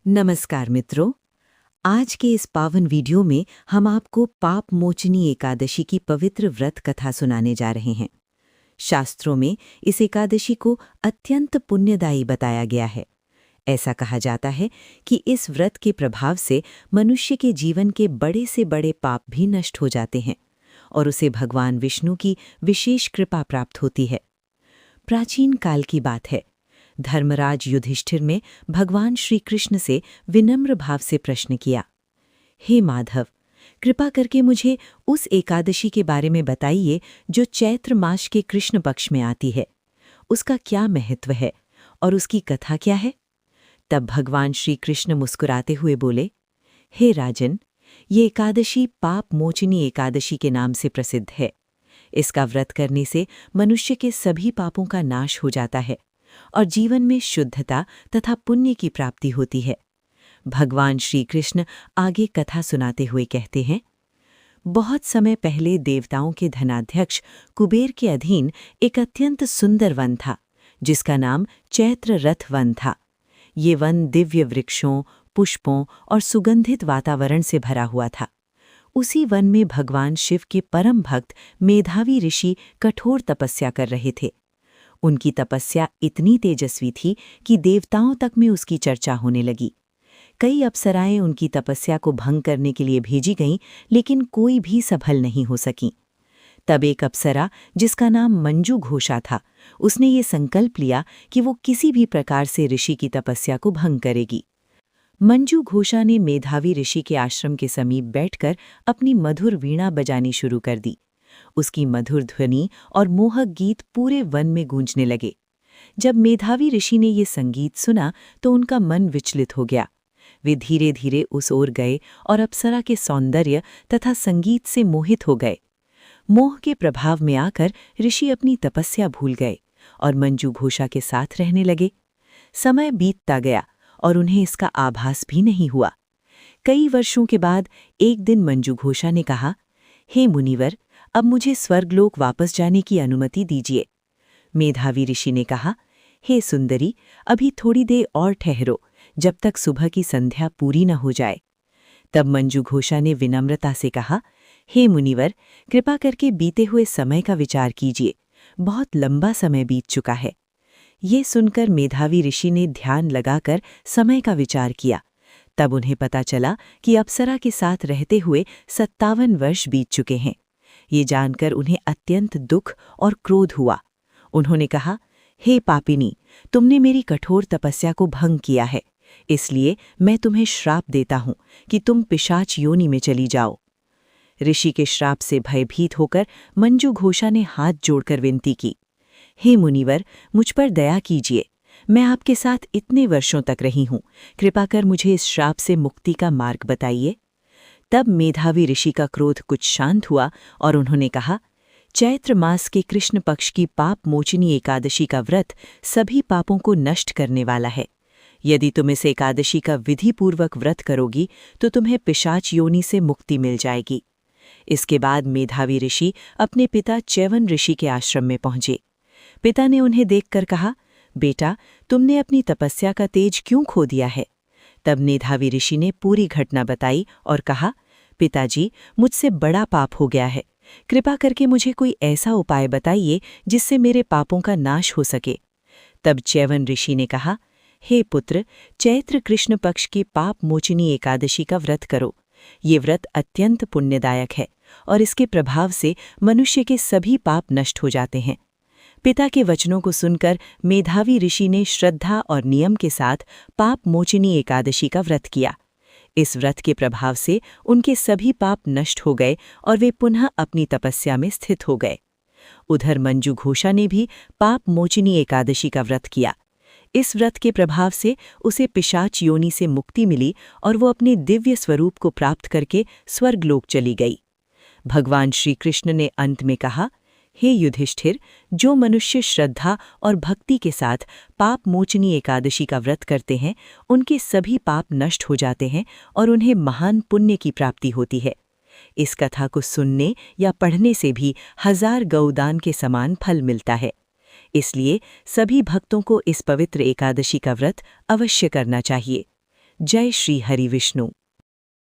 नमस्कार मित्रों। आज के इस पावन वीडियो में हम आपको पाप मोचनी एकादशी की पवित्र व्रत कथा सुनाने जा रहे हैं। शास्त्रों में इस एकादशी को अत्यंत पुण्यदायी बताया गया है। ऐसा कहा जाता है कि इस व्रत के प्रभाव से मनुष्य के जीवन के बड़े से बड़े पाप भी नष्ट हो जाते हैं और उसे भगवान विष्णु की विशेष कृपा प्राप्त होती है। प्राचीन काल की बात है। धर्मराज युधिष्ठिर ने भगवान श्री कृष्ण से विनम्र भाव से प्रश्न किया, हे माधव, कृपा करके मुझे उस एकादशी के बारे में बताइए जो चैत्र मास के कृष्ण पक्ष में आती है। उसका क्या महत्व है और उसकी कथा क्या है? तब भगवान श्री कृष्ण मुस्कुराते हुए बोले, हे राजन, ये एकादशी पाप मोचनी एकादशी के नाम से प्रसिद्ध है। इसका व्रत करने से मनुष्य के सभी पापों का नाश हो जाता है और जीवन में शुद्धता तथा पुण्य की प्राप्ति होती है। भगवान श्री कृष्ण आगे कथा सुनाते हुए कहते हैं, बहुत समय पहले देवताओं के धनाध्यक्ष कुबेर के अधीन एक अत्यंत सुंदर वन था, जिसका नाम चैत्र रथ वन था। ये वन दिव्य वृक्षों, पुष्पों और सुगंधित वातावरण से भरा हुआ था। उसी वन में भगवान शिव के परम भक्त मेधावी ऋषि कठोर तपस्या कर रहे थे। उनकी तपस्या इतनी तेजस्वी थी कि देवताओं तक में उसकी चर्चा होने लगी। कई अप्सराएं उनकी तपस्या को भंग करने के लिए भेजी गईं, लेकिन कोई भी सफल नहीं हो सकी। तब एक अप्सरा, जिसका नाम मंजू घोषा था, उसने ये संकल्प लिया कि वो किसी भी प्रकार से ऋषि की तपस्या को भंग करेगी। मंजू घोषा ने मेधावी ऋषि के आश्रम के समीप बैठकर अपनी मधुर वीणा बजानी शुरू कर दी। उसकी मधुर ध्वनि और मोहक गीत पूरे वन में गूंजने लगे। जब मेधावी ऋषि ने ये संगीत सुना तो उनका मन विचलित हो गया। वे धीरे धीरे उस ओर गए और अप्सरा के सौंदर्य तथा संगीत से मोहित हो गए। मोह के प्रभाव में आकर ऋषि अपनी तपस्या भूल गए और मंजू घोषा के साथ रहने लगे। समय बीतता गया और उन्हें इसका आभास भी नहीं हुआ। कई वर्षों के बाद एक दिन मंजू घोषा ने कहा, हे मुनिवर, अब मुझे स्वर्गलोक वापस जाने की अनुमति दीजिए। मेधावी ऋषि ने कहा, हे सुंदरी, अभी थोड़ी देर और ठहरो, जब तक सुबह की संध्या पूरी न हो जाए। तब मंजू घोषा ने विनम्रता से कहा, हे मुनिवर, कृपा करके बीते हुए समय का विचार कीजिए। बहुत लंबा समय बीत चुका है। ये सुनकर मेधावी ऋषि ने ध्यान लगाकर समय का विचार किया। तब उन्हें पता चला कि अप्सरा के साथ रहते हुए 57 वर्ष बीत चुके हैं। ये जानकर उन्हें अत्यंत दुख और क्रोध हुआ। उन्होंने कहा, हे पापिनी, तुमने मेरी कठोर तपस्या को भंग किया है, इसलिए मैं तुम्हें श्राप देता हूं कि तुम पिशाच योनि में चली जाओ। ऋषि के श्राप से भयभीत होकर मंजू घोषा ने हाथ जोड़कर विनती की, हे मुनिवर, मुझ पर दया कीजिए। मैं आपके साथ इतने वर्षों तक रही हूं, कृपा कर मुझे इस श्राप से मुक्ति का मार्ग बताइए। तब मेधावी ऋषि का क्रोध कुछ शांत हुआ और उन्होंने कहा, चैत्र मास के कृष्ण पक्ष की पाप मोचनी एकादशी का व्रत सभी पापों को नष्ट करने वाला है। यदि तुम इस एकादशी का विधिपूर्वक व्रत करोगी तो तुम्हें पिशाच योनि से मुक्ति मिल जाएगी। इसके बाद मेधावी ऋषि अपने पिता च्यवन ऋषि के आश्रम में पहुंचे। पिता ने उन्हें देखकर कहा, बेटा, तुमने अपनी तपस्या का तेज क्यों खो दिया है? तब मेधावी ऋषि ने पूरी घटना बताई और कहा, पिताजी, मुझसे बड़ा पाप हो गया है। कृपा करके मुझे कोई ऐसा उपाय बताइए जिससे मेरे पापों का नाश हो सके। तब च्यवन ऋषि ने कहा, हे पुत्र, चैत्र कृष्ण पक्ष की पाप मोचनी एकादशी का व्रत करो। ये व्रत अत्यंत पुण्यदायक है और इसके प्रभाव से मनुष्य के सभी पाप नष्ट हो जाते हैं। पिता के वचनों को सुनकर मेधावी ऋषि ने श्रद्धा और नियम के साथ पाप मोचनी एकादशी का व्रत किया। इस व्रत के प्रभाव से उनके सभी पाप नष्ट हो गए और वे पुनः अपनी तपस्या में स्थित हो गए। उधर मंजू घोषा ने भी पाप मोचनी एकादशी का व्रत किया। इस व्रत के प्रभाव से उसे पिशाच योनि से मुक्ति मिली और वो अपने दिव्य स्वरूप को प्राप्त करके स्वर्गलोक चली गई। भगवान श्री कृष्ण ने अंत में कहा, हे युधिष्ठिर, जो मनुष्य श्रद्धा और भक्ति के साथ पाप मोचनी एकादशी का व्रत करते हैं, उनके सभी पाप नष्ट हो जाते हैं और उन्हें महान पुण्य की प्राप्ति होती है। इस कथा को सुनने या पढ़ने से भी 1000 गौदान के समान फल मिलता है। इसलिए सभी भक्तों को इस पवित्र एकादशी का व्रत अवश्य करना चाहिए। जय श्री हरि विष्णु।